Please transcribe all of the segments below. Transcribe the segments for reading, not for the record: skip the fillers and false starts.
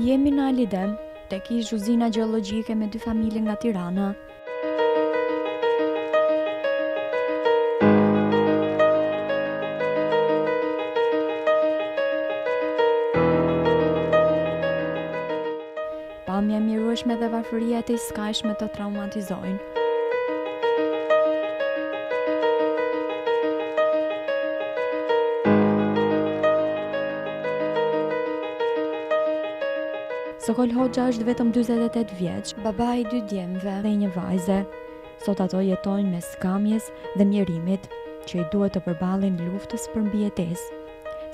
Jemi në Alidem, tek ish uzina gjeologjike me 2 familje nga Tirana. Pamja mjerueshme dhe varfëria e skajshme të traumatizojnë. Sokol Hoxha është vetëm 48 vjeç, baba i 2 djemve dhe një vajze. Sot ato jetojnë mes skamjes dhe mjerimit, që i duhet të përballen luftës për mbijetesë.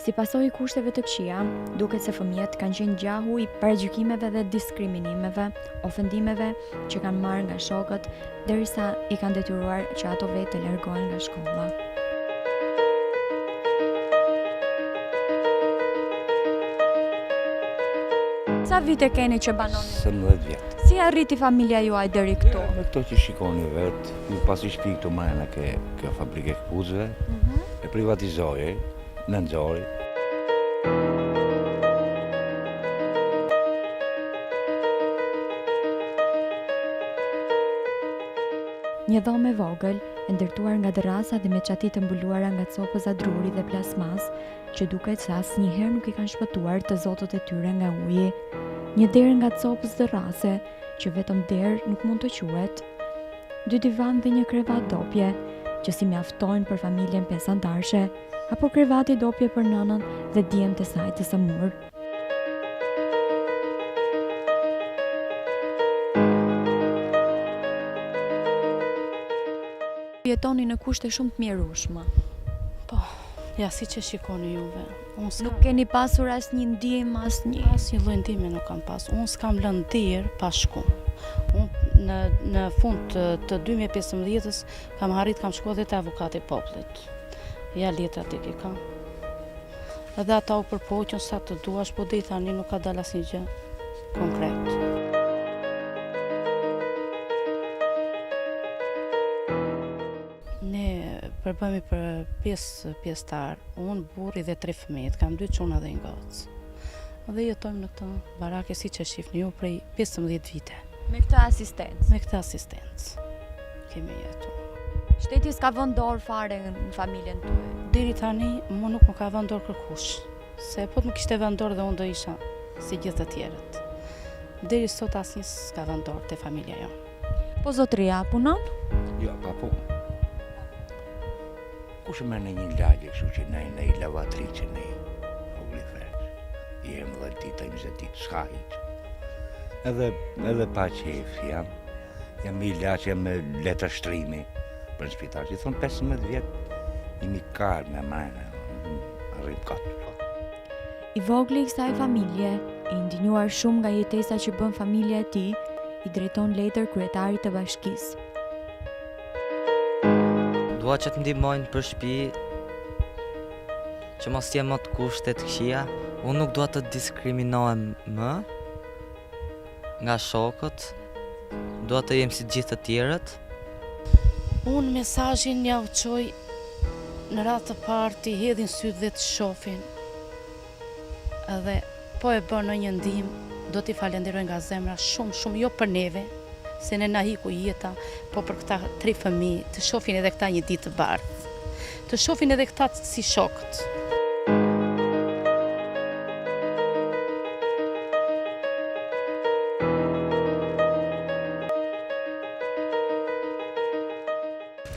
Si pasojë kushteve të këqija, duket se fëmijët kanë qenë gjahu i paragjykimeve dhe diskriminimeve, ofendimeve që kanë marrë nga shokët, derisa i kanë detyruar që ato vetë të largohen nga shkolla. Sa vite keni që banoni? 17 vjet. Si arriti familja juaj deri këtu? Me këto që shikoni vetë, ju pasi shpi këtu marrë kjo fabrike këpuzve, e privatizoi, në nxori. Një dhomë e vogël, e ndërtuar nga derrasa dhe me çati të mbuluara nga copëza druri dhe plasmas, që duket se asnjëherë nuk i kanë shpëtuar të zotët e tyre nga uji. Një derë nga copës derrase, që vetëm derë nuk mund të quhet. 2 divan dhe një krevat dopje, që si mjaftojnë për familjen pesandarshe, apo krevati dopje për nënën dhe djemtë e saj të sëmur. Jetoni në kushte shumë të mjerueshme. Po, ja si që shikoni juve. Nuk keni pasur asnjë ndihmë, asnjë. Asnjë lloj ndihme nuk kam pas. Unë s'kam lënë derë pa shku. Unë në fund të 2015-s kam shku edhe te avokati i popullit. Ja letrat i kam. Edhe ata u përpoqën sa të duash, po deri tani nuk ka dalë asnjë gjë konkret. Përbëmi për 5 pjesëtar, unë, burri dhe 3 fëmijë, kam 2 çuna dhe 1 gocë. Dhe jetojmë në këtë barake si që shifni ju prej 15 vite. Me këtë asistencë? Me këtë asistencë kemi jetu. Shteti s'ka vënë dorë fare në familjen tuaj? Deri tani, mu nuk më ka vënë dorë kërkush. Se po të më kishte vënë dorë dhe unë do isha si gjithë të tjerët. Deri sot asnjë s'ka vënë dorë te familja jonë. Po zotria punon? Jo, pa punë. Kush më në një lagje, kështu që në i lavatri që në i obliferës. I jem 10 ditë, 20 ditë, s'ka hiq. Edhe pa qef jam i lagje, jam me letra shtrimi për në spital. Që i thonë 15 vjetë, imi karë me majnë, arrim katë. I vogli i kësaj familje, i ndinjuar shumë nga jetesa që bën familja e tij, i drejton letër kryetarit të bashkisë. Dua që të ndihmojnë për shtëpi, që mos jem më të kushte të këqija. Unë nuk dua të diskriminohem më nga shokët. Dua të jem si të gjithë të tjerët. Unë mesazhin ja u çoj në radhë të parë të hedhin sytë dhe të shohin. Edhe po e bën në një ndihmë, do t'i falenderoj nga zemra shumë, jo për neve, se ne na hiku jeta, po për këta 3 fëmijë, të shohin edhe këta një ditë të bardhë. Të shohin edhe këta si shokët.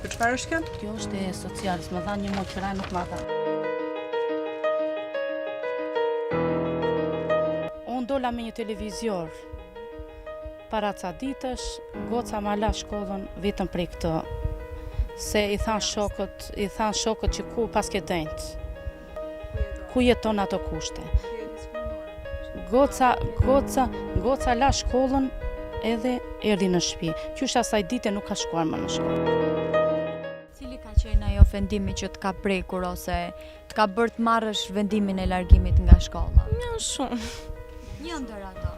Për çfarë është kjo? Kjo është e socialis, më dha një muaj qira, nuk më dha. Unë dola me një televizor. Para ca ditësh, goca ma la shkollën vetëm prej këtë. Se i than shokët që ku pas ke denjtë. Ku jeton ato kushte. Goca la shkollën edhe erdhi në shtëpi. Qysh asaj dite nuk ka shkuar më në shkollë. Cili ka qenë ai ofendimi që të ka prekur ose të ka bërë të marrësh vendimin e largimit nga shkolla? Janë shumë. Një ndër ato.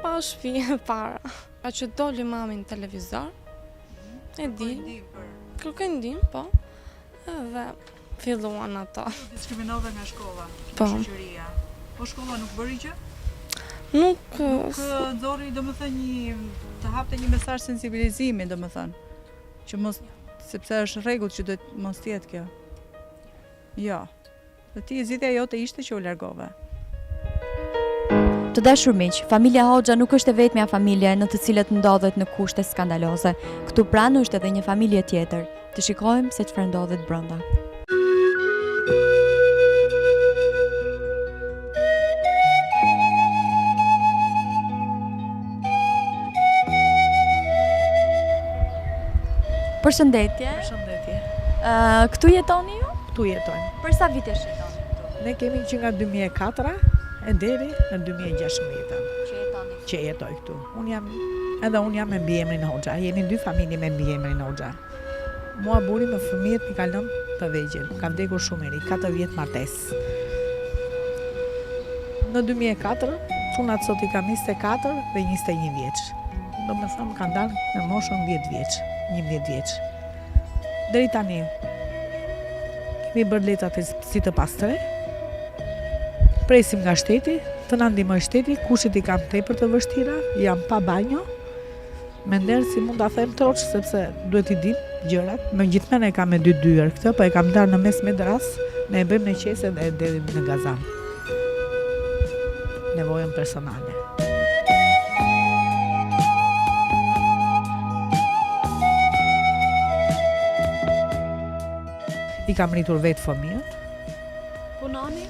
Pa shtëpi e para. Pa që doli mami në televizor, e di, kërkoj ndihmë, po, edhe filluan ato. Diskriminove nga shkolla, Po. shoqëria. Po shkolla nuk bëri gjë? Nuk, Nxorri domethënë të hapte një mesazh sensibilizimi domethënë, që mos sepse është rregull që duhet mos jetë kjo. Jo. Dhe ti zgjidhja jote ishte që u largove. Të dashur miq, familja Hoxha nuk është e vetmja familje në të cilët ndodhet në kushte skandaloze. Këtu pranë është edhe një familje tjetër. Të shikojmë se çfarë ndodhet brenda. Përshëndetje. Përshëndetje. Këtu jetoni ju? Këtu jetojmë. Për sa vitesh jetoni këtu? Ne kemi që nga 2004 e deri në 2016 që jetoj këtu. Unë jam me mbiemrin Hoxha. Jemi dy familje me mbiemrin Hoxha. Mua buri me fëmijët mi ka lënë të vegjël. Ka vdekur shumë i ri, 4 vjet martesë. Në 2004, çunat sot i kam 24 dhe 21 vjeç. Do me thëmë kanë dalë në moshën 10 vjeç, 11 vjeç. Deri tani, kemi bërë letrat si të pastre, presim nga shteti, të na ndihmoj shteti, kushtet i kam tepër të vështira, jam pa banjo, me nderë si mund ta them troç, sepse duhet i dim gjërat. Me gjithmonë e kam me 2 dyer këtë, po e kam ndarë në mes me dras, ne e bëjmë në qese dhe deri në gazan. Nevojën personale. I kam rritur vetë fëmijët. Punoni?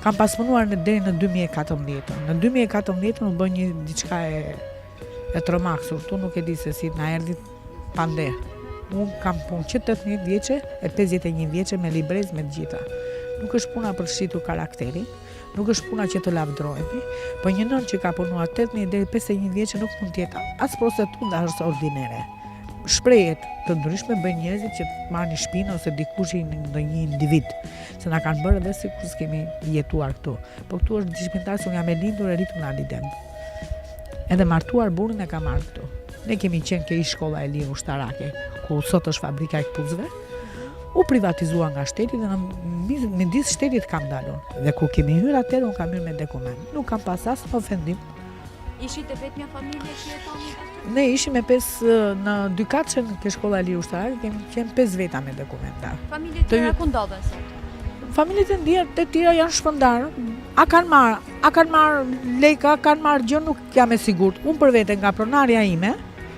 Kam pas punuar deri në 2014. Në 2014 u bë një diçka e tromaksur. Tu nuk e di se si na erdhi pander. Unë kam punë që 18 vjeçe e 51 vjeçe me librez me të gjitha. Nuk është puna për shqitur karakterin, nuk është puna që të lavdrohemi, po një nën që ka punuar 18 deri 51 vjeçe nuk mund të jetë as prostituta as ordinere. Shprehet të ndryshme bëjnë njerëzit që marrin shpinë ose dikush ndonjë individ, se na kanë bërë edhe sikur s'kemi jetuar këtu. Po këtu është dishpëtar se unë jam e lindur e rritur në Alidem. Edhe martuar burrin e kam marrë këtu. Ne kemi qenë ke ish shkolla e lirë ushtarake, ku sot është fabrika e këpucëve. U privatizua nga shteti dhe në midis shtetit kam dalur. Dhe kur kemi hyrë atëherë unë kam hyrë me dokument. Nuk kam pas as ofendim. Ishit e vetmja familje që jetoni këtu? Ne ishim e 5 në 2 katëshe në shkolla e lirë ushtarake, kemi qenë 5 veta me dokumenta. Familjet tjera ku ndodhen sot? Familjet e tjera janë shpëndarë. A kanë marrë leka, a kanë marrë gjë, nuk jam e sigurt. Unë për vete nga pronarja ime,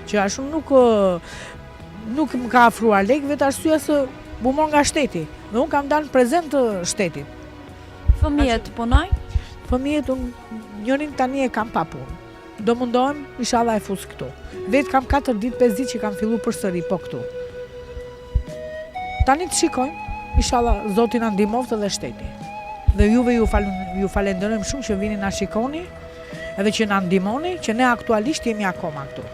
që ashtu nuk më ka afruar lekë, vetë arsyeja se u mor nga shteti. Dhe unë kam dalë prezent të shtetit. Fëmijët punojnë? Fëmijët njërin tani e kam pa punë. Do mundohem, inshallah e fus këtu. Vetë kam 4 ditë, 5 ditë që kam fillu përsëri po këtu. Tani të shikojmë, inshallah Zoti na ndihmoft edhe shteti. Dhe juve ju falenderojmë shumë që vini na shikoni, edhe që na ndihmoni, që ne aktualisht jemi akoma këtu.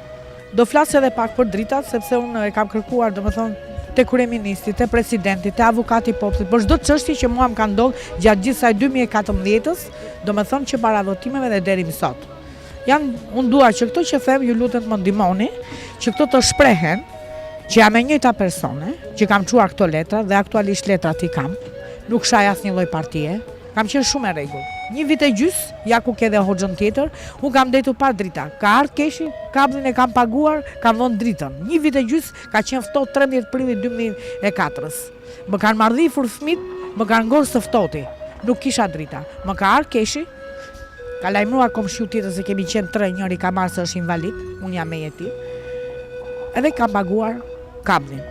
Do flas edhe pak për dritat, sepse unë e kam kërkuar, domethënë, te kryeministi, te presidenti, te avukati i popullit, për çdo çështje që mua më ka ndodhur gjatë gjithë saj 2014-s, domethënë që para votimeve dhe deri më sot. Unë dua që këto që them ju lutem të më ndihmoni, që këto të shprehen, që jam e njëjta persone, që kam çuar këto letra dhe aktualisht letrat i kam, nuk shaj asnjë lloj partie, kam qenë shumë e rregull. 1 vit e gjys, ja ku ke dhe Hoxhën tjetër, unë kam detur pa drita. Ka ardhur keshi, kabllin e kam paguar, kam dhënë dritën. 1 vit e gjys ka qenë ftohtë 13 prillit 2004-s. Më kanë marrëdhifur fëmijët, më kanë ngorë së ftohti. Nuk kisha drita. Më ka ardhur keshi, ka lajmëruar komshiu tjetër se kemi qenë 3, njëri ka marrë se është invalid, unë jam me jetim. Edhe kam paguar kabllin.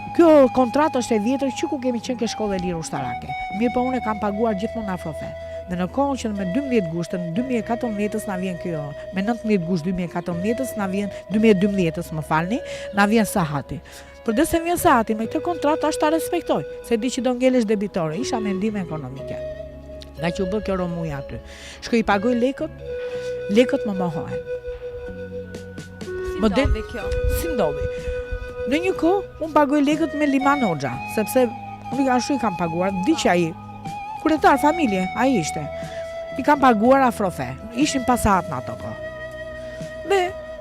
Kjo kontratë është e vjetër që ku kemi qenë ke shkollë e lirë ushtarake. Mirë po unë e kam paguar gjithmonë afrofe. Dhe në kohën që me 12 gusht në 2014-s na vjen kjo, me 19 gusht 2014-s na vjen 2012-s më falni, na vjen sahati. Përdesë vjen sahati me këtë kontratë është ta respektoj, se di që do ngelesh debitore, isha me ndihmë ekonomike. Nga që u bë kjo romuja aty. Shkoj i pagoj lekët më mohohen. Si ndodhi kjo? Si ndodhi? Në një kohë, unë pagoj lekët me Liman Hoxha, sepse unë ashtu i kam paguar, di që ai, kurietar familje, ai ishte. I kam paguar afrofe, ishin pasahat në ato kohë. Dhe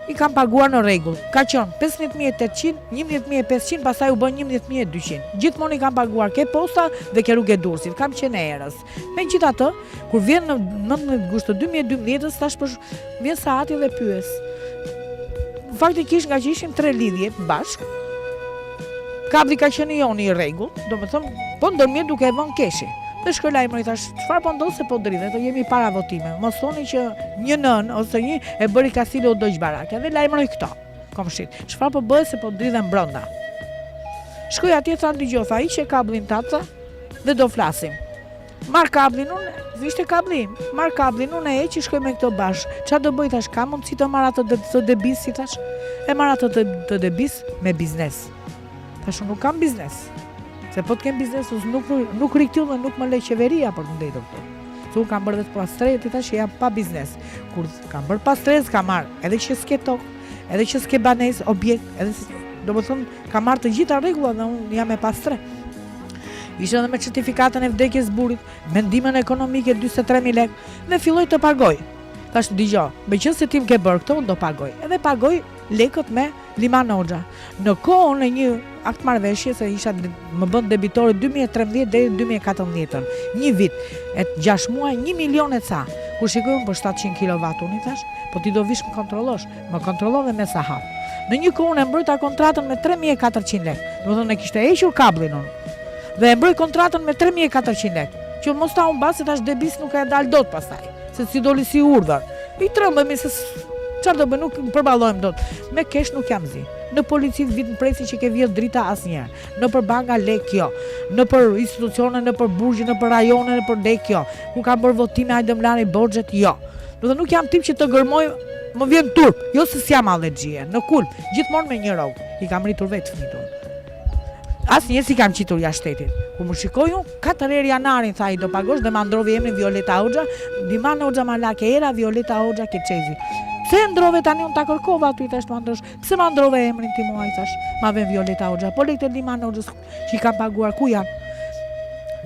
i kam paguar në rregull. Ka qenë 15.800, 11.500, pastaj u bën 11.200. Gjithmonë i kam paguar ke posta dhe ke rrugë e Durrësit. Kam qenë erës. Megjithatë, kur vjen në 19 gusht të 2012, tash vjen Saati dhe pyes. Faktikisht nga që ishim 3 lidhje bashk, kabli ka qenë joni i rregull, domethënë po ndërmjet duke e vënë keshi. Dhe shkoj lajmëri thash, çfarë po ndodh se po dridhen, do jemi para votime. Mos thoni që një nën ose një e bëri Kasilo Dojq Baraka. Dhe lajmëroj këto, komshit. Çfarë po bëhet se po dridhen brenda. Shkoj atje thanë dëgjoj, tha hiqe kablin tata dhe do flasim. Marr kablin unë, vishte kabli im. Marr kablin unë e heq, shkoj me këto bash. Çfarë do bëj tash? Ka mundësi të marr atë të debis si tash? E marr atë të debis me biznes. Tash unë nuk kam biznes. Se po të kem biznes, nuk riktyll dhe nuk më le qeveria për të ndetur këtu. Se unë kam bërë vetë pastret, i tash jam pa biznes. Kur kam bërë pastret, kam marrë edhe që s'ke tokë, edhe që s'ke banes, objekt, edhe do më thënë, kam marrë të gjitha rregullat dhe unë jam e pastret. Ishte edhe me certifikatën e vdekjes burit, me ndihmën ekonomike 43.000 lekë dhe filloj të pagoj. Tash dëgjoj, me qenë se ti më ke bërë këto, unë do pagoj. Edhe pagoj lekët me Liman Hoxha. Në kohën e një akt marrëveshje se isha më bën debitore 2013 deri 2014. Një vit, e 6 muaj, 1 milion e ca. Kur shikojmë për 700 kW unë i thash, po ti do vish më kontrollosh, më kontrollove me sahat. Në një kohë unë e mbrojta kontratën me 3.400 lekë. Domethënë e kishte hequr kablin unë. Dhe e mbroj kontratën me 3.400 lekë. Që mos ta humbas se tash debis nuk e dal dot pastaj. Se si doli si urdhër. I trembemi se çfarë do bëj, nuk përballojmë dot. Me kesh nuk jam zi. Në polici vit në presi që ke vjedh drita asnjëherë. Në për banka lek kjo. Në për institucione, në për burgje, në për rajone, në për lek kjo. Ku kam bërë votime, hajde më lani borxhet, jo. Do të nuk jam tip që të gërmoj, më vjen turp. Jo se s'jam allergjie. Në kulp, gjithmonë me një rrogë. I kam rritur vetë fëmijën. Asnjëherë si kam qitur jashtë shtetit. Kur më shikoj unë, 4 herë janarin tha i do pagosh dhe ma ndrovi emrin Violeta Hoxha, Liman Hoxha Malake era, Violeta Hoxha Keqezi. Pse ndrove tani unë ta kërkova aty tash ma ndrosh? Pse ma ndrove emrin ti mua i thash? Ma vjen Violeta Hoxha. Po lekët e Liman Hoxhës që i kam paguar ku janë?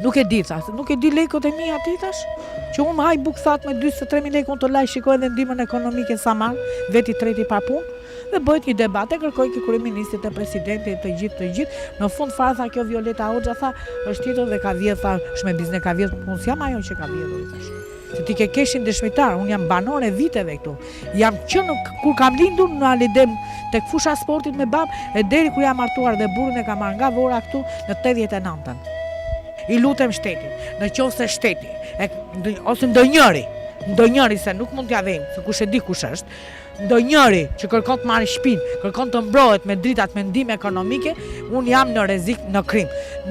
Nuk e di thash, nuk e di lekët e mia aty tash. Që unë më haj buk that me 43.000 lekë unë të laj shikoj edhe ndihmën ekonomike sa marr, veti treti par punë. Dhe bëhet një debat e kërkoj ke kryeministit e presidentit të gjithë. Në fund fare tha kjo Violeta Hoxha tha, është tjetër dhe ka vjedh tha, shme biznes ka vjedh, unë s'jam ajo që ka vjedhur i thash. Se ti ke keshin dëshmitar, unë jam banore viteve këtu. Jam qenë kur kam lindur në Alidem tek fusha sportit me bab, e deri kur jam martuar dhe burrin e kam marrë nga Vora këtu në 89-ën. I lutem shtetit, në qoftë se shteti ose ndonjëri se nuk mund t'ja vejmë, se kush e di kush është. Ndonjëri që kërkon të marrë shtëpinë, kërkon të mbrohet me dritat me ndihmë ekonomike, unë jam në rrezik në krim.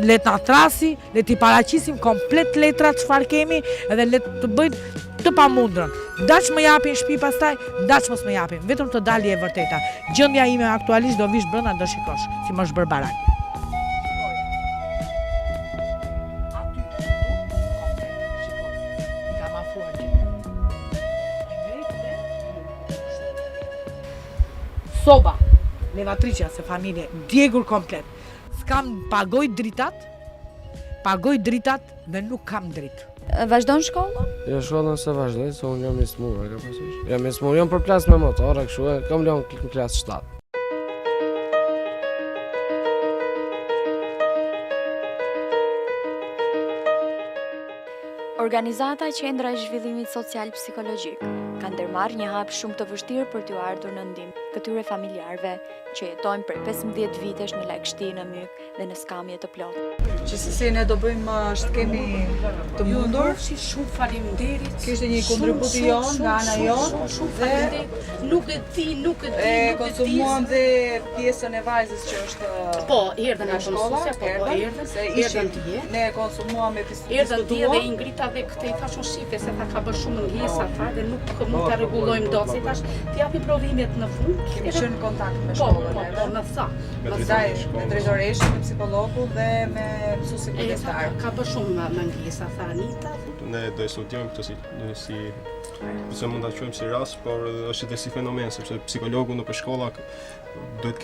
Le të na thrasi, le t'i paraqisim komplet letrat çfarë kemi edhe le të bëjnë të pamundrën. Daç më japin shtëpi pastaj, daç mos më japin. Vetëm të dalë e vërteta. Gjendja ime aktualisht do vish brenda do shikosh, si më është bërë baraki. Soba, levatricia se familje, djegur komplet. S'kam pagoj dritat dhe nuk kam dritë. Vazhdon shkolla? Jo, shkollën se vazhdoj, se unë jam i smurë, ka pasysh. Jam i smurë, jam për plas me motorë, kështu e kam lënë në klasë 7. Organizata Qendra e Zhvillimit Social Psikologjik ka ndërmarrë një hap shumë të vështirë për t'u ardhur në ndihmë këtyre familjarëve që jetojnë për 15 vitesh në lagështi, në myk dhe në skamje të plotë. Që si ne do bëjmë ashtë kemi të mundur. Shumë faleminderit. Kishte një kontribut jon nga ana jon dhe nuk e di. E konsumuam dhe pjesën e vajzës që është Po, erdhën në shkolla, erdhën dje. Ne konsumuam me Erdhën dje dhe i ngrita dhe këtë i thashon shife se tha ka bërë shumë ngesa tha dhe nuk mund ta rregullojmë dot si thash, t'japi provimet në fund. Kemi qenë në kontakt me shkollën edhe. Po, më tha. Me drejtoreshin, me psikologu dhe me mësuesin kujdestar. Ka bërë shumë më ngesa tha Anita. Ne do e studiojmë këtë si se mund ta quajmë si rast, por është edhe si fenomen, sepse psikologu në shkolla duhet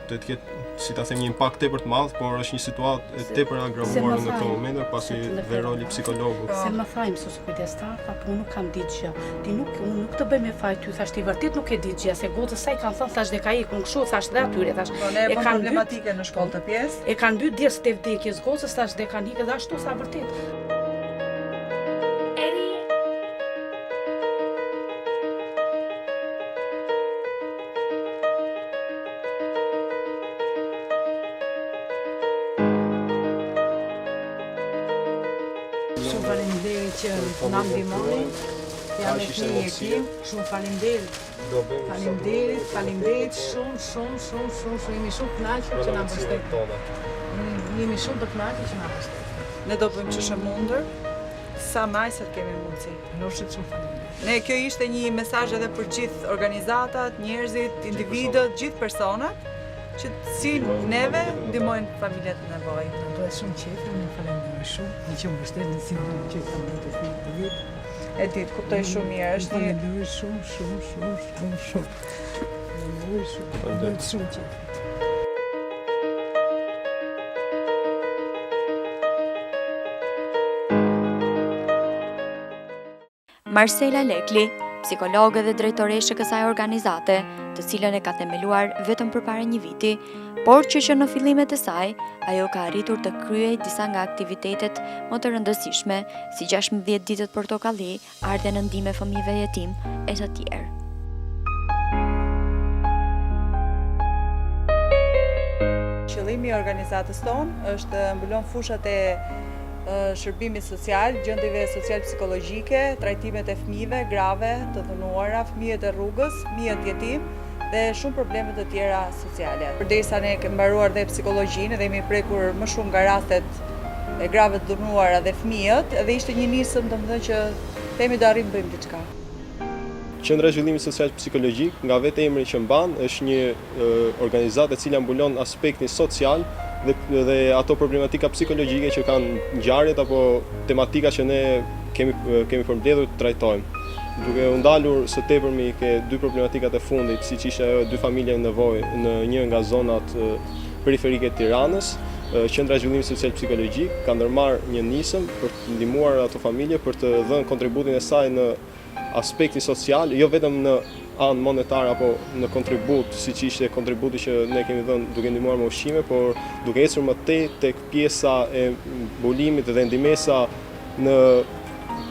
të ketë si ta them, një impakt tepër të madh, por është një situatë e tepër agravuar në këtë moment, pasi dhe roli psikologut. Se më tha mësues kujdestar, tha po unë nuk kam ditë gjë. Unë nuk të bëj me faj ty, thash ti vërtet nuk e di gjë, se gocës sa i kanë thënë thash dhe ka ikur kështu, thash dhe atyre, thash. Po ne kanë problematike në shkollë të pjesë. E kanë mbyt ders të vdekjes gocës, thash dhe kanë ikë dhe ashtu sa vërtet. Shumë faleminderit që na ndihmoni. Jam e fëmijë e tim, shumë faleminderit. Faleminderit shumë, jemi shumë kënaqur që na mbështet. Jemi shumë të kënaqur që na mbështet. Ne do bëjmë ç'është e mundur, sa më sa të kemi mundësi. Shumë faleminderit. Ne kjo ishte një mesazh edhe për gjithë organizatat, njerëzit, individët, gjithë personat që si neve ndihmojnë familjet në nevojë. Bëhet shumë qejf, unë falenderoj shumë, në që më mbështetën si më që kam bërë të fillë të vit. E ditë, kuptoj shumë mirë, është një... Falenderoj shumë. Bëhet shumë qejf. Marcela Lekli, psikologe dhe drejtoreshe e kësaj organizate, të cilën e ka themeluar vetëm përpara një viti, por që në fillimet e saj, ajo ka arritur të kryej disa nga aktivitetet më të rëndësishme, si 16 ditët portokalli, ardhe në ndihmë fëmijëve jetim e të tjerë. Qëllimi i organizatës tonë është të mbulon fushat e shërbimit social, gjendjeve social-psikologjike, trajtimet e fëmijëve grave, të dhënuara, fëmijët e rrugës, fëmijët jetim dhe shumë probleme të tjera sociale. Përderisa ne kemi mbaruar dhe psikologjinë dhe jemi prekur më shumë nga rastet e grave të dhënuara dhe fëmijët, edhe ishte një nisëm domethënë që themi do arrijmë bëjmë diçka. Qendra e Zhvillimit Social Psikologjik, nga vetë emri që mban, është një organizatë e cila mbulon aspektin social dhe ato problematika psikologjike që kanë ngjarjet apo tematika që ne kemi përmbledhur të trajtojmë. Duke u ndalur së tepërmi ke dy problematikat e fundit, siç ishte ajo dy familje në nevojë në një nga zonat periferike të Tiranës, Qendra e Zhvillimit Social Psikologjik ka ndërmarrë një nisëm për të ndihmuar ato familje për të dhënë kontributin e saj në aspektin social, jo vetëm në anë monetare apo në kontribut, siç ishte kontributi që ne kemi dhënë duke ndihmuar me ushqime, por duke ecur më tej tek pjesa e mbulimit dhe ndihmesa në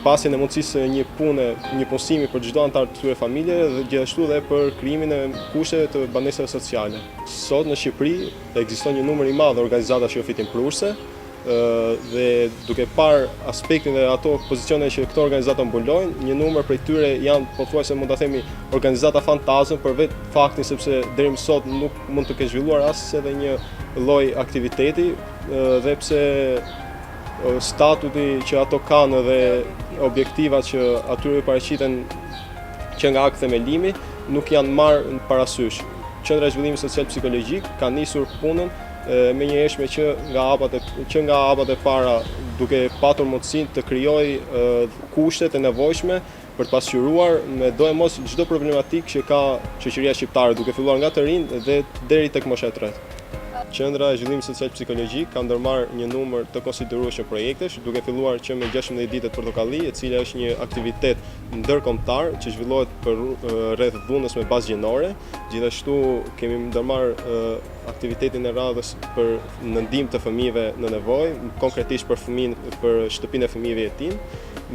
pasjen e mundësisë një pune, një punësimi për çdo antar të këtyre familjeve dhe gjithashtu edhe për krijimin e kushteve të banesave sociale. Sot në Shqipëri ekziston një numër i madh organizatash jo fitimprurse, dhe duke parë aspektin dhe ato pozicione që këto organizata mbulojnë, një numër prej tyre janë pothuajse mund ta themi organizata fantazëm për vetë faktin sepse deri më sot nuk mund të ketë zhvilluar as edhe një lloj aktiviteti dhe pse statuti që ato kanë dhe objektivat që atyre paraqiten që nga akti themelimi nuk janë marrë në parasysh. Qendra e Zhvillimit Social Psikologjik ka nisur punën me një eshme që nga hapat e para duke patur mundësinë të krijojë kushtet e nevojshme për të pasqyruar me do e mos çdo problematikë që ka shoqëria shqiptare, duke filluar nga të rinj dhe deri tek mosha e tretë. Qendra e Zhvillimit Social Psikologjik ka ndërmarrë një numër të konsiderueshëm projektesh, duke filluar që me 16 ditët portokalli, e cila është një aktivitet ndërkombëtar që zhvillohet për rreth dhunës me bazë gjinore. Gjithashtu kemi ndërmarrë aktivitetin e radhës në ndihmë të fëmijëve në nevojë, konkretisht për për shtëpinë e fëmijëve jetim,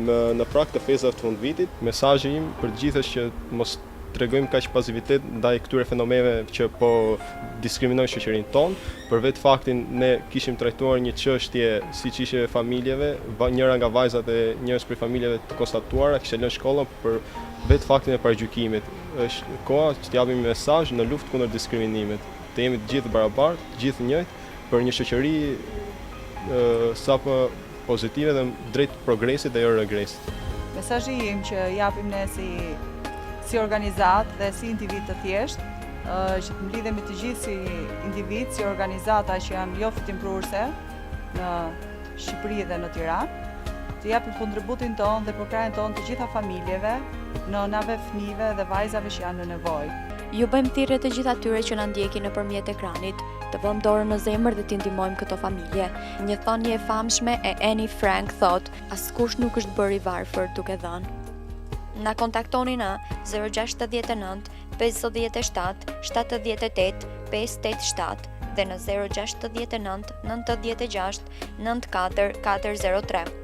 në prag të festave të fundvitit. Mesazhi im për të gjithë është që mos tregojmë kaq pasivitet ndaj këtyre fenomeneve që po diskriminojnë shoqërinë tonë, për vetë faktin ne kishim trajtuar një çështje siç ishte familjeve, njëra nga vajzat e njërës prej familjeve të konstatuara kishte lënë shkollën për vetë faktin e paragjykimit. Është koha që t'japim mesazh në luftë kundër diskriminimit. Të jemi të gjithë barabartë, të gjithë njëjtë për një shoqëri sapo pozitive dhe drejt progresit dhe jo regresit. Mesazhi im që japim ne si organizat dhe si individ të thjesht, që të mblidhemi të gjithë si individ, si organizata që janë jo fitimprurse në Shqipëri dhe në Tiranë, të japim kontributin tonë dhe përkrajën tonë të gjitha familjeve, nënave, fëmijëve dhe vajzave që janë në nevojë. Ju bëjmë thirrje të gjithë atyre që na ndjekin nëpërmjet ekranit të vëmë dorën në zemër dhe t'i ndihmojmë këto familje. Një thënie e famshme e Anne Frank thot: askush nuk është bërë i varfër duke dhënë. Na kontaktoni në 069 57 78 587 dhe në 069 96 94 403.